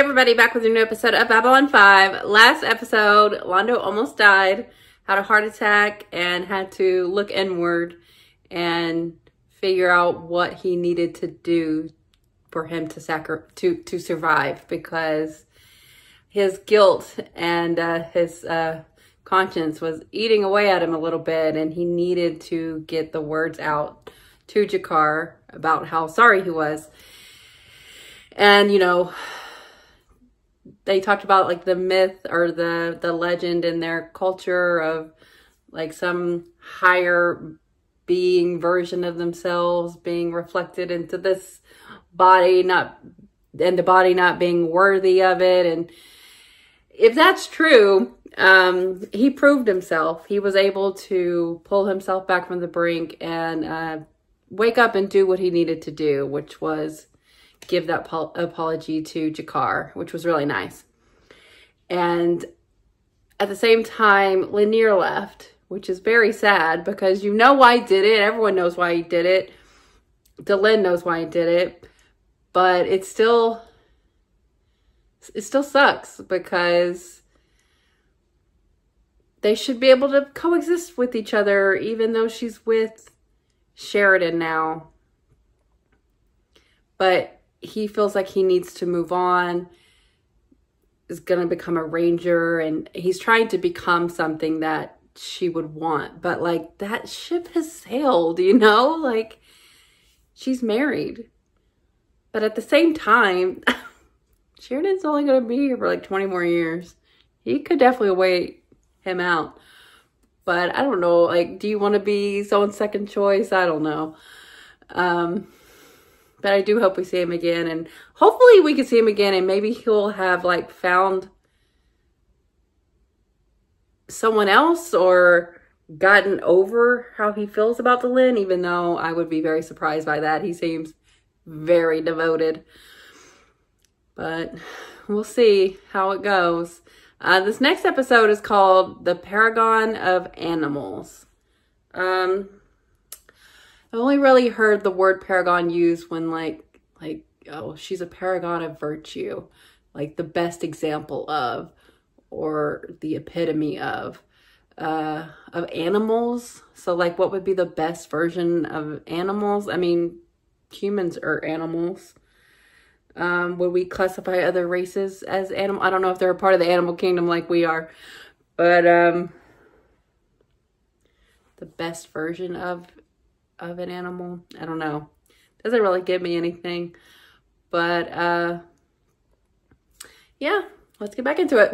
everybody, back with a new episode of Babylon 5. Last episode, Londo almost died, had a heart attack, and had to look inward and figure out what he needed to do for him to survive, because his guilt and his conscience was eating away at him a little bit, and he needed to get the words out to Jakar about how sorry he was. And, you know, they talked about like the myth or the legend in their culture of like some higher being version of themselves being reflected into this body, and the body not being worthy of it. And if that's true, he proved himself. He was able to pull himself back from the brink and wake up and do what he needed to do, which was give that apology to Jakar, which was really nice. And at the same time, Lanier left, which is very sad because you know why he did it. Everyone knows why he did it. Delenn knows why he did it. But it still sucks because they should be able to coexist with each other, even though she's with Sheridan now. But he feels like he needs to move on, is going to become a ranger, and he's trying to become something that she would want. But like, that ship has sailed, you know, like she's married. But at the same time, Sheridan's only going to be here for like 20 more years. He could definitely wait him out. But I don't know, like, do you want to be someone's second choice? I don't know. But I do hope we see him again, and hopefully we can see him again, and maybe he'll have like found someone else or gotten over how he feels about Delenn, even though I would be very surprised by that. He seems very devoted, but we'll see how it goes. This next episode is called The Paragon of Animals. I only really heard the word paragon used when like, oh, she's a paragon of virtue, like the best example of, or the epitome of animals. So like, what would be the best version of animals? I mean, humans are animals. Would we classify other races as animal? I don't know if they're a part of the animal kingdom like we are, but the best version of an animal, I don't know. Doesn't really give me anything, but yeah, let's get back into it.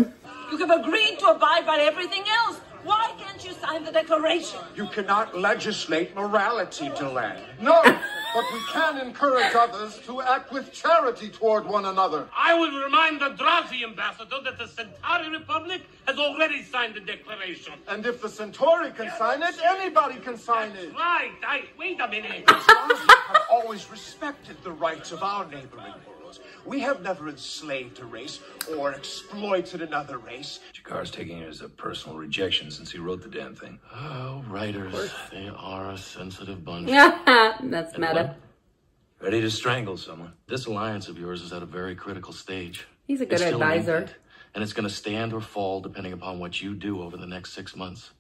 You have agreed to abide by everything else. Why can't you sign the declaration? You cannot legislate morality, Delenn. No, but we can encourage others to act with charity toward one another. I will remind the Drazi ambassador that the Centauri Republic has already signed the declaration. And if the Centauri can sign it, anybody can sign it. Right. Wait a minute. The Drazi have always respected the rights of our neighboring worlds. We have never enslaved a race or exploited another race. Jakar's taking it as a personal rejection since he wrote the damn thing. Oh, writers, they are a sensitive bunch. That's meta. Ready to strangle someone. This alliance of yours is at a very critical stage. He's a good It's still an advisor. infant, and it's going to stand or fall depending upon what you do over the next 6 months.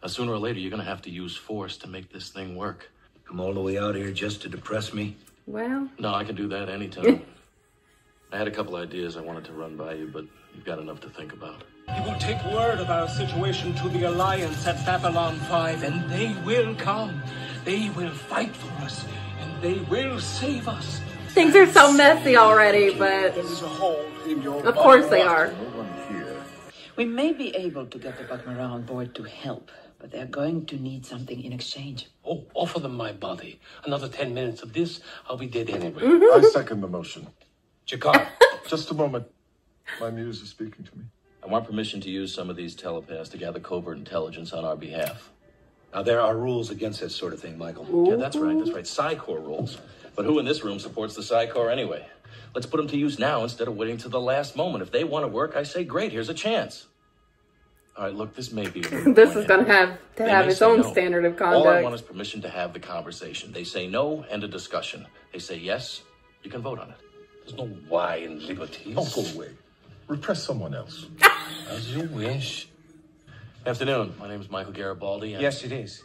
Now, sooner or later, you're going to have to use force to make this thing work. Come all the way out here just to depress me? Well, No, I can do that anytime. I had a couple ideas I wanted to run by you, but you've got enough to think about. He will take word of our situation to the Alliance at Babylon 5, and they will come. They will fight for us, and they will save us. things are so messy already, but of course they are. We may be able to get the Butler on board to help, but they're going to need something in exchange. Oh, offer them my body. Another 10 minutes of this, I'll be dead anyway. I second the motion. Jakar. Just a moment. My muse is speaking to me. I want permission to use some of these telepaths to gather covert intelligence on our behalf. Now, there are rules against that sort of thing, Michael. Yeah, that's right. Psy-Corps rules. But who in this room supports the Psy-Corps anyway? Let's put them to use now instead of waiting to the last moment. If they want to work, I say, great, here's a chance. All right, look, this may be... This is going to have its own standard of conduct. All I want is permission to have the conversation. They say no, end of discussion. They say yes, you can vote on it. There's no why in liberties. Oh, go away. Repress someone else. As you wish. Afternoon. My name is Michael Garibaldi. Yes, it is.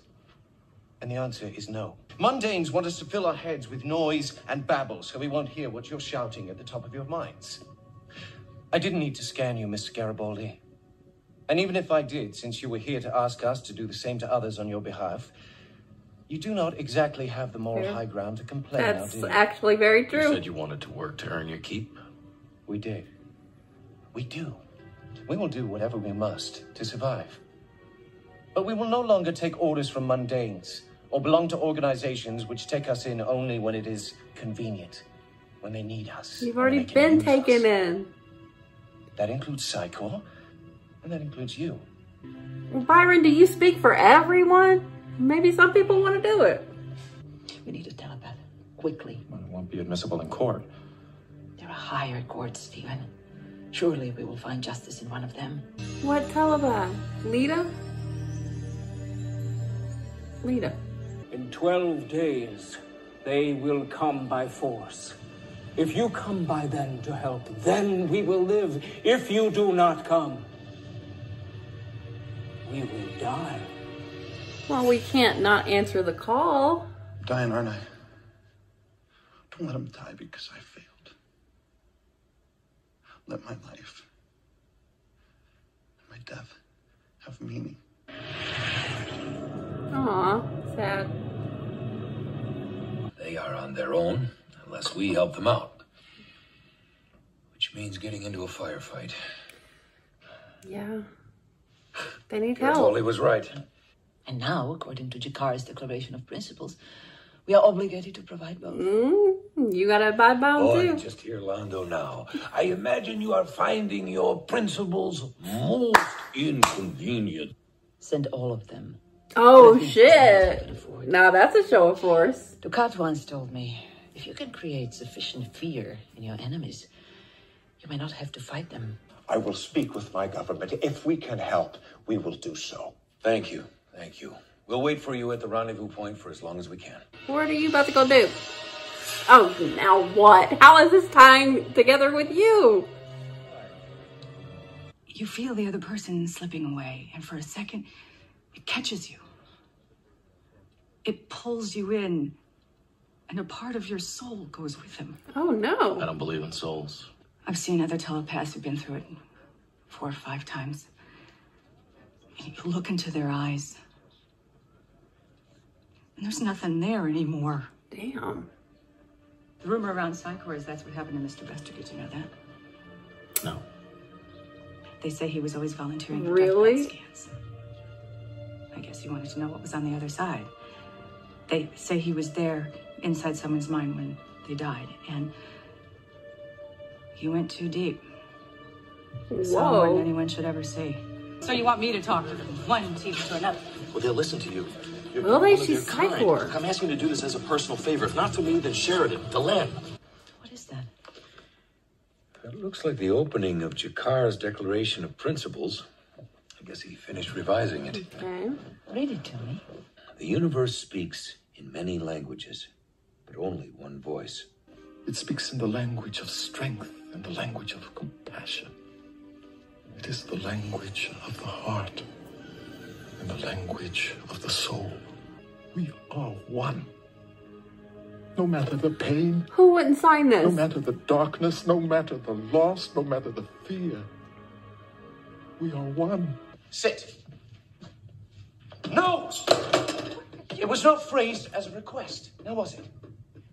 And the answer is no. Mundanes want us to fill our heads with noise and babble so we won't hear what you're shouting at the top of your minds. I didn't need to scan you, Mr. Garibaldi. And even if I did, since you were here to ask us to do the same to others on your behalf, you do not exactly have the moral high ground to complain now, That's do you? actually very You true. said you wanted to work to earn your keep. We did. We do. We will do whatever we must to survive. But we will no longer take orders from mundanes or belong to organizations which take us in only when it is convenient, when they need us. You've and already when they been can use taken us. in. That includes Psychor, and that includes you. Byron, do you speak for everyone? Maybe some people want to do it. We need a telepath. Quickly. Well, it won't be admissible in court. There are higher courts, Stephen. Surely we will find justice in one of them. What telepath? Lita? Lita. In 12 days, they will come by force. If you come by then to help, then we will live. If you do not come, we will die. Well, we can't not answer the call. I'm dying, aren't I? Don't let him die because I failed. Let my life and my death have meaning. Aw, sad. They are on their own unless we help them out. Which means getting into a firefight. Yeah. They need Garibaldi help. was right. And now, according to Jakar's Declaration of Principles, we are obligated to provide both. You gotta abide by them Boy, too. just hear Londo now. I imagine you are finding your principles most inconvenient. Send all of them. Oh, I think I shit. can afford. Now that's a show of force. Ducat once told me, if you can create sufficient fear in your enemies, you may not have to fight them. I will speak with my government. If we can help, we will do so. Thank you. Thank you. We'll wait for you at the rendezvous point for as long as we can. What are you about to go do? Oh, now what? How is this time together with you? You feel the other person slipping away, and for a second, it catches you. It pulls you in, and a part of your soul goes with him. Oh, no. I don't believe in souls. I've seen other telepaths who've been through it 4 or 5 times. And you look into their eyes, and there's nothing there anymore. Damn. The rumor around Psychor is that's what happened to Mr. Bester. Did you know that? No. They say he was always volunteering for Really? death scans. I guess he wanted to know what was on the other side. They say he was there inside someone's mind when they died, and he went too deep. Saw more than Whoa. anyone should ever see. So you want me to talk to them, one team to another? Well, they'll listen to you. You're Will they? one of She's their kind. Psychor. Look, I'm asking you to do this as a personal favor. If not to me, then Sheridan, to Len. What is that? It looks like the opening of Jakar's Declaration of Principles. I guess he finished revising it. Okay. Read it to me. The universe speaks in many languages, but only one voice. It speaks in the language of strength and the language of compassion. It is the language of the heart and the language of the soul. We are one. No matter the pain, Who wouldn't sign no this? matter the darkness, no matter the loss, no matter the fear, we are one. Sit. No! It was not phrased as a request, now was it?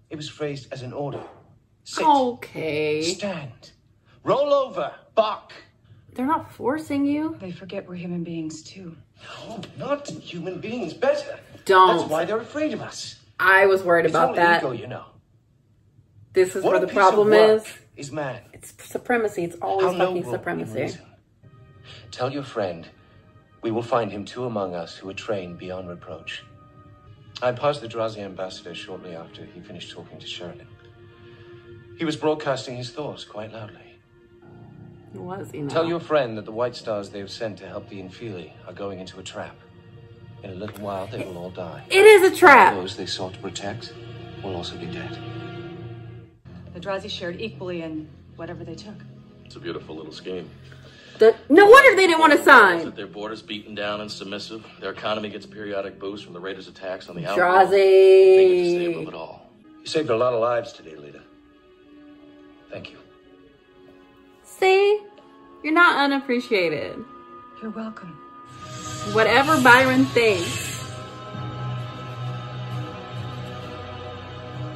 It was phrased as an order. Sit. Okay. Stand. Roll over. Bark. They're not forcing you. They forget we're human beings, too. No, not human beings. Better. Don't. That's why they're afraid of us. I was worried It's about all that. ego, you know. This is What where a the piece problem of work is. man. It's supremacy. It's always How fucking noble in supremacy. reason. Tell your friend we will find him 2 among us who are trained beyond reproach. I passed the Drazi ambassador shortly after he finished talking to Sheridan. He was broadcasting his thoughts quite loudly. Was he not? Tell your friend that the White Stars they have sent to help the Infili are going into a trap. In a little while, they will all die. It is a trap. Those they sought to protect will also be dead. The Drazi shared equally in whatever they took. It's a beautiful little scheme. No wonder they didn't want to sign. Their borders beaten down and submissive. Their economy gets periodic boosts from the raiders' attacks on the outposts. Drazi. They get to stay above it all. You saved a lot of lives today, Lita. Thank you. See? You're not unappreciated. You're welcome. Whatever Byron thinks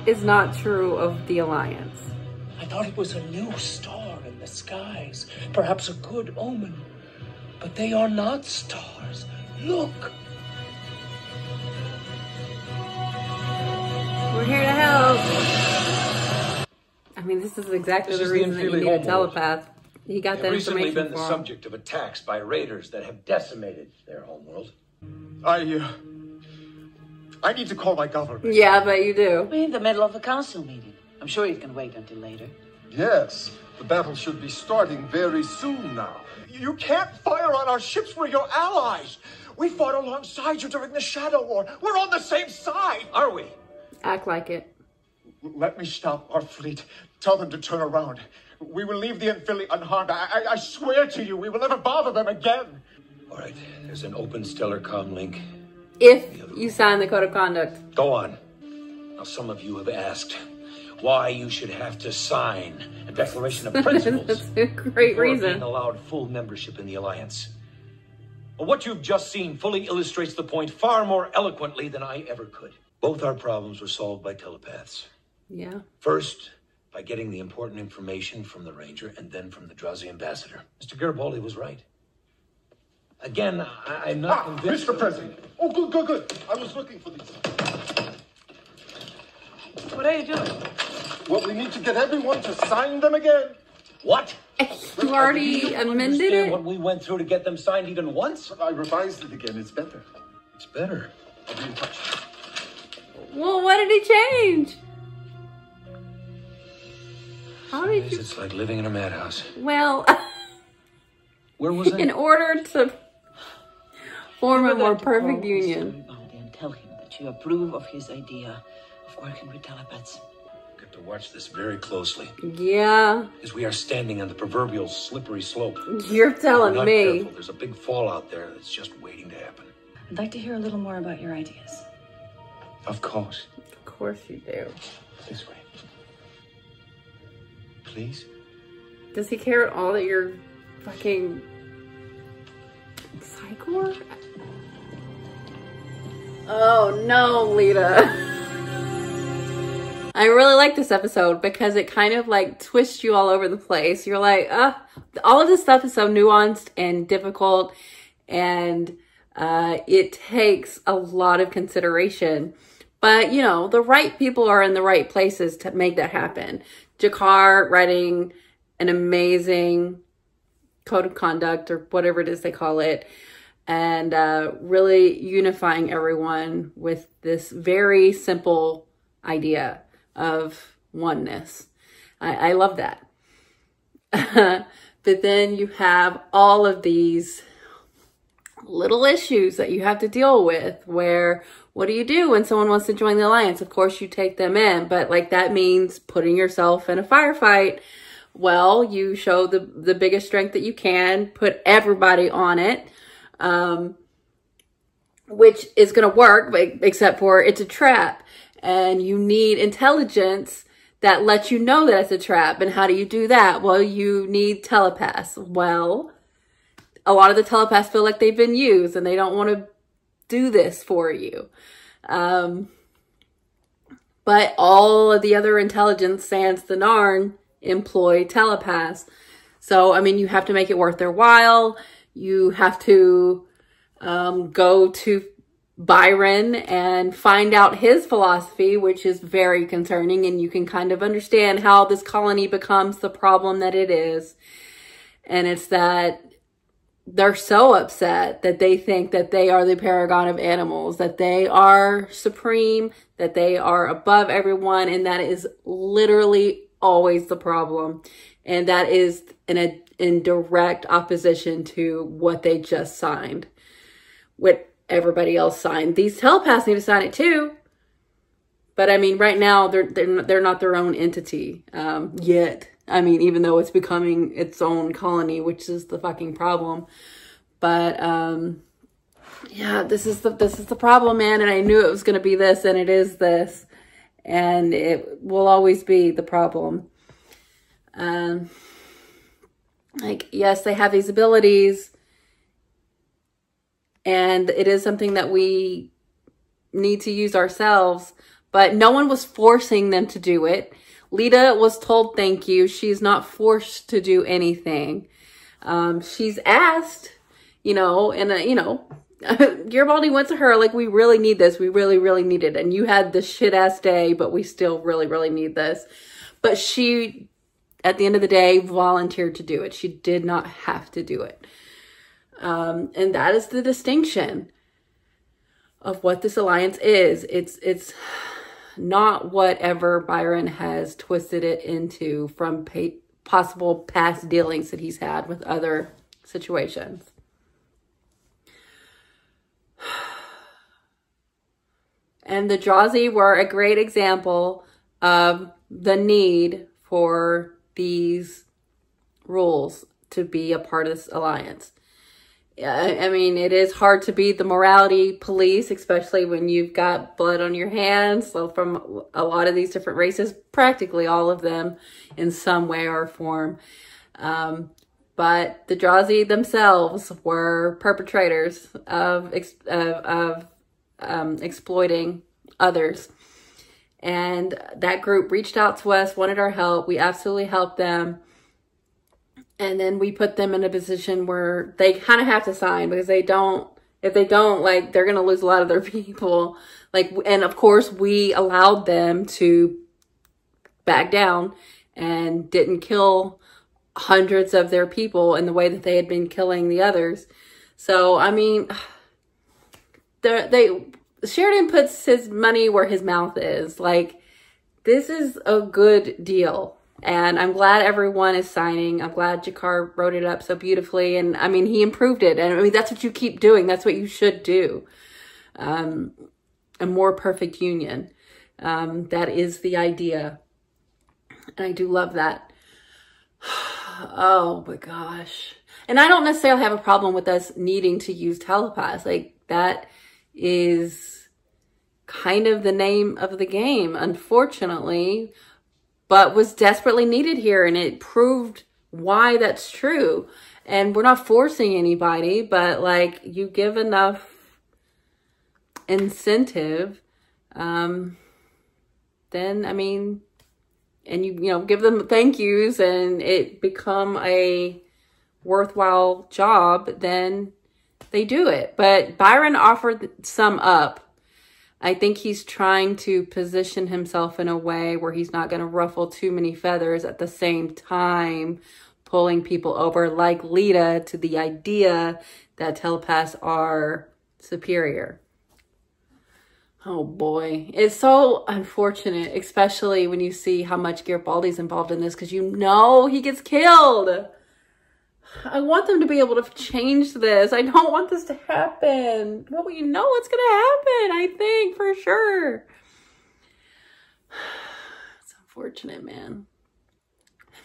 is not true of the Alliance. I thought it was a new star in the skies, perhaps a good omen. But they are not stars. Look. We're here to help. I mean, this is exactly the reason that you need a telepath. He got that information recently been the for him. subject of attacks by raiders that have decimated their homeworld. I need to call my government. Yeah, I bet you do. We're in the middle of a council meeting. I'm sure you can wait until later. Yes, the battle should be starting very soon now. You can't fire on our ships. We're your allies. We fought alongside you during the Shadow War. We're on the same side. Are we? Act like it. Let me stop our fleet. Tell them to turn around. We will leave the Infili unharmed. I swear to you, we will never bother them again. All right, there's an open stellar comm link. If you sign the code of conduct. Go on. Now, some of you have asked why you should have to sign a declaration of principles. That's a great before reason. being allowed full membership in the Alliance. Well, what you've just seen fully illustrates the point far more eloquently than I ever could. Both our problems were solved by telepaths. Yeah. First, by getting the important information from the Ranger, and then from the Drazi ambassador. Mr. Garibaldi was right. Again, I'm not convinced. Mr. President. Oh, good. I was looking for these. What are you doing? Well, we need to get everyone to sign them again. What? You already amended Understand it? what we went through to get them signed even once? I revised it again. It's better. It's better. I'll be in touch. Well, what did he change? How did you... It's like living in a madhouse. Well, Where was I? in order to form a more perfect Mr. union. Garibaldi and tell him that you approve of his idea of working with telepaths. Got to watch this very closely, Yeah, as we are standing on the proverbial slippery slope. you're If we're telling not me. careful, there's a big fallout there that's just waiting to happen. I'd like to hear a little more about your ideas. Of course. Of course you do. This way. Please? Does he care at all that you're fucking Psychor? Oh no, Lita. I really like this episode because it kind of like twists you all over the place. You're like, all of this stuff is so nuanced and difficult, and it takes a lot of consideration. But, you know, the right people are in the right places to make that happen. Jakar writing an amazing code of conduct, or whatever it is they call it, and really unifying everyone with this very simple idea of oneness. I love that. But then you have all of these little issues that you have to deal with, where what do you do when someone wants to join the Alliance? Of course you take them in, but like that means putting yourself in a firefight. Well, you show the biggest strength that you can, put everybody on it, which is going to work, but except for it's a trap, and you need intelligence that lets you know that it's a trap. And how do you do that? Well, you need telepaths. Well, a lot of the telepaths feel like they've been used and they don't want to do this for you. But all of the other intelligence, sans the Narn, employ telepaths. So, I mean, you have to make it worth their while. You have to go to Byron and find out his philosophy, which is very concerning. And you can kind of understand how this colony becomes the problem that it is. And it's that they're so upset that they think that they are the paragon of animals, that they are supreme, that they are above everyone. And that is literally always the problem. And that is in direct opposition to what they just signed, what everybody else signed. These telepaths need to sign it too. But I mean, right now they're not their own entity yet. I mean, even though it's becoming its own colony, which is the fucking problem. But yeah, this is the problem, man. And I knew it was going to be this, and it is this, and it will always be the problem. Like, yes, they have these abilities, and it is something that we need to use ourselves, but no one was forcing them to do it. Lita was told thank you. She's not forced to do anything. She's asked, you know, and, you know, Garibaldi went to her like, we really need this. We really, really need it. And you had this shit ass day, but we still really, really need this. But she, at the end of the day, volunteered to do it. She did not have to do it. And that is the distinction of what this alliance is. It's not whatever Byron has twisted it into from possible past dealings that he's had with other situations. And the Drazi were a great example of the need for these rules to be a part of this alliance. I mean, it is hard to be the morality police, especially when you've got blood on your hands. So from a lot of these different races, practically all of them in some way or form. But the Drazi themselves were perpetrators of exploiting others. And that group reached out to us, wanted our help. We absolutely helped them. And then we put them in a position where they kind of have to sign, because if they don't, like, they're going to lose a lot of their people. Like, and of course we allowed them to back down and didn't kill hundreds of their people in the way that they had been killing the others. So, I mean, Sheridan puts his money where his mouth is. Like, this is a good deal. And I'm glad everyone is signing. I'm glad Jakar wrote it up so beautifully. And I mean, he improved it. And I mean, that's what you keep doing. That's what you should do. A more perfect union. That is the idea. And I do love that. Oh my gosh. And I don't necessarily have a problem with us needing to use telepaths. Like, that is kind of the name of the game, unfortunately, but was desperately needed here, and it proved why that's true. And we're not forcing anybody, but like, you give enough incentive, then, I mean, and you know, give them thank yous and it become a worthwhile job, then they do it. But Byron offered some up. I think he's trying to position himself in a way where he's not going to ruffle too many feathers at the same time, pulling people over like Lita to the idea that telepaths are superior. Oh boy. It's so unfortunate, especially when you see how much Garibaldi's involved in this, because you know he gets killed. I want them to be able to change this. I don't want this to happen. Well, you know what's going to happen, I think, for sure. It's unfortunate, man.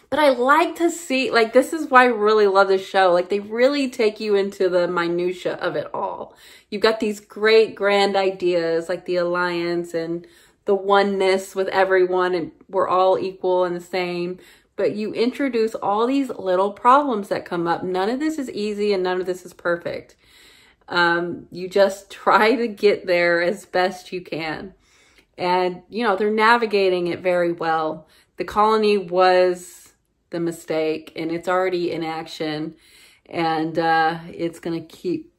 But I like to see, like, this is why I really love this show. Like, they really take you into the minutia of it all. You've got these great grand ideas, like the alliance and the oneness with everyone, and we're all equal and the same. But you introduce all these little problems that come up. None of this is easy and none of this is perfect. You just try to get there as best you can. And, you know, they're navigating it very well. The colony was the mistake, and it's already in action. And it's going to keep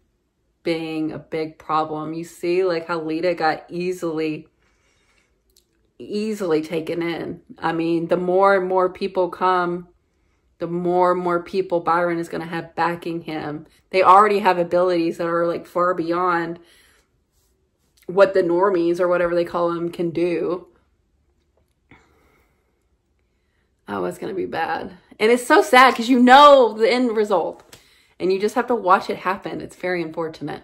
being a big problem. You see, like, how Lita got easily taken in. I mean, the more and more people come, the more and more people Byron is going to have backing him. They already have abilities that are like far beyond what the normies or whatever they call them can do. Oh, it's going to be bad. And it's so sad because you know the end result and you just have to watch it happen. It's very unfortunate.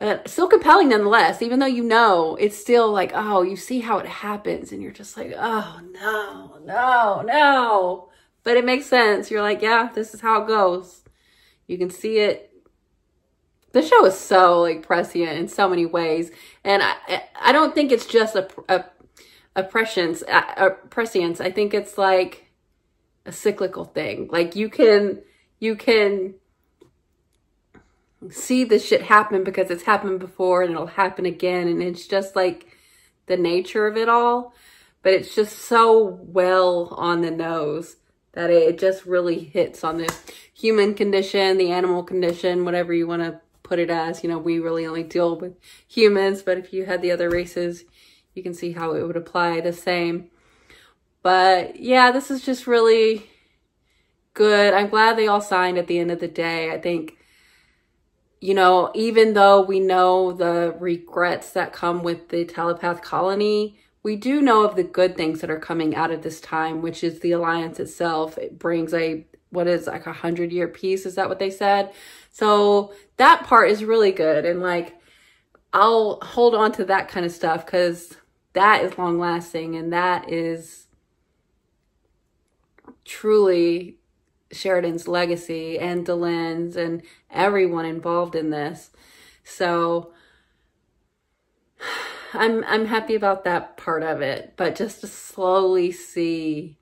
But still compelling nonetheless, even though you know, it's still like, oh, you see how it happens and you're just like, oh, no, no, no. But it makes sense. You're like, yeah, this is how it goes. You can see it. The show is so like prescient in so many ways. And I don't think it's just a prescience. I think it's like a cyclical thing. Like you can see this shit happen because it's happened before and it'll happen again. And it's just like the nature of it all. But it's just so well on the nose that it just really hits on the human condition, the animal condition, whatever you want to put it as. You know, we really only deal with humans, but if you had the other races, you can see how it would apply the same. But yeah, this is just really good. I'm glad they all signed at the end of the day. I think, you know, even though we know the regrets that come with the telepath colony, we do know of the good things that are coming out of this time, which is the alliance itself. It brings what is like 100-year peace. Is that what they said? So that part is really good. And like, I'll hold on to that kind of stuff because that is long lasting. And that is truly Sheridan's legacy and Delenn's and everyone involved in this. So I'm happy about that part of it, but just to slowly see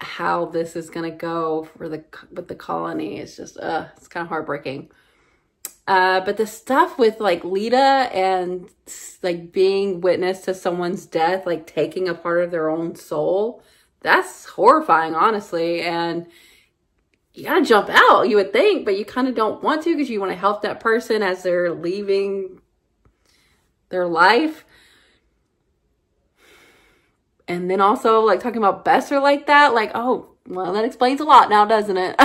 how this is going to go with the colony is just it's kind of heartbreaking. But the stuff with like Lita and like being witness to someone's death, like taking a part of their own soul, that's horrifying, honestly. And you gotta jump out, you would think, but you kind of don't want to because you want to help that person as they're leaving their life. And then also like talking about Besser like that, like, oh, well, that explains a lot now, doesn't it?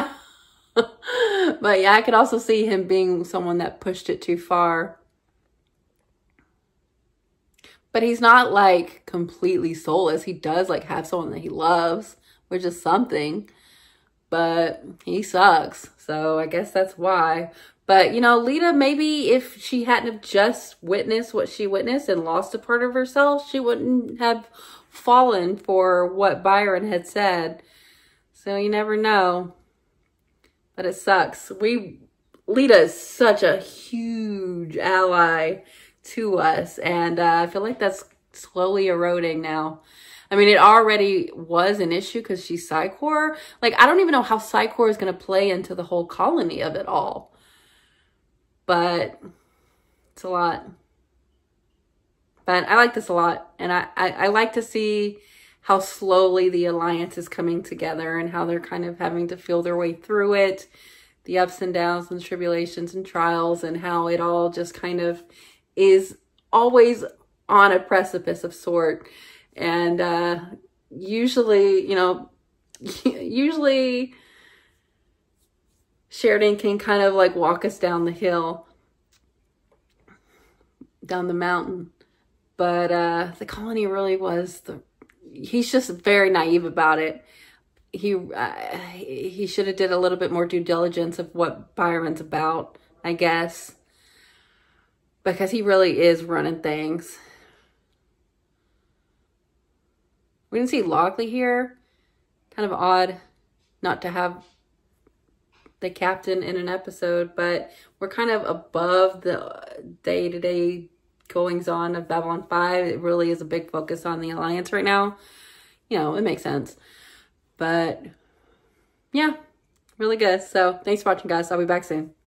But yeah, I could also see him being someone that pushed it too far. But he's not like completely soulless. He does like have someone that he loves, which is something. But he sucks. So I guess that's why. But, you know, Lita, maybe if she hadn't have just witnessed what she witnessed and lost a part of herself, she wouldn't have fallen for what Byron had said. So you never know. But it sucks. Lita is such a huge ally to us. And I feel like that's slowly eroding now. I mean, it already was an issue because she's Psychor. Like, I don't even know how Psychor is going to play into the whole colony of it all. But it's a lot. But I like this a lot. And I like to see how slowly the alliance is coming together and how they're kind of having to feel their way through it. The ups and downs and tribulations and trials and how it all just kind of is always on a precipice of sort. And usually, you know, usually Sheridan can kind of like walk us down the hill, down the mountain. But the colony really was he's just very naive about it. He should have did a little bit more due diligence of what Byron's about, I guess. Because he really is running things. We didn't see Lockley here. Kind of odd not to have the captain in an episode, but we're kind of above the day-to-day goings-on of Babylon 5. It really is a big focus on the Alliance right now. You know, it makes sense. But, yeah, really good. So, thanks for watching, guys. I'll be back soon.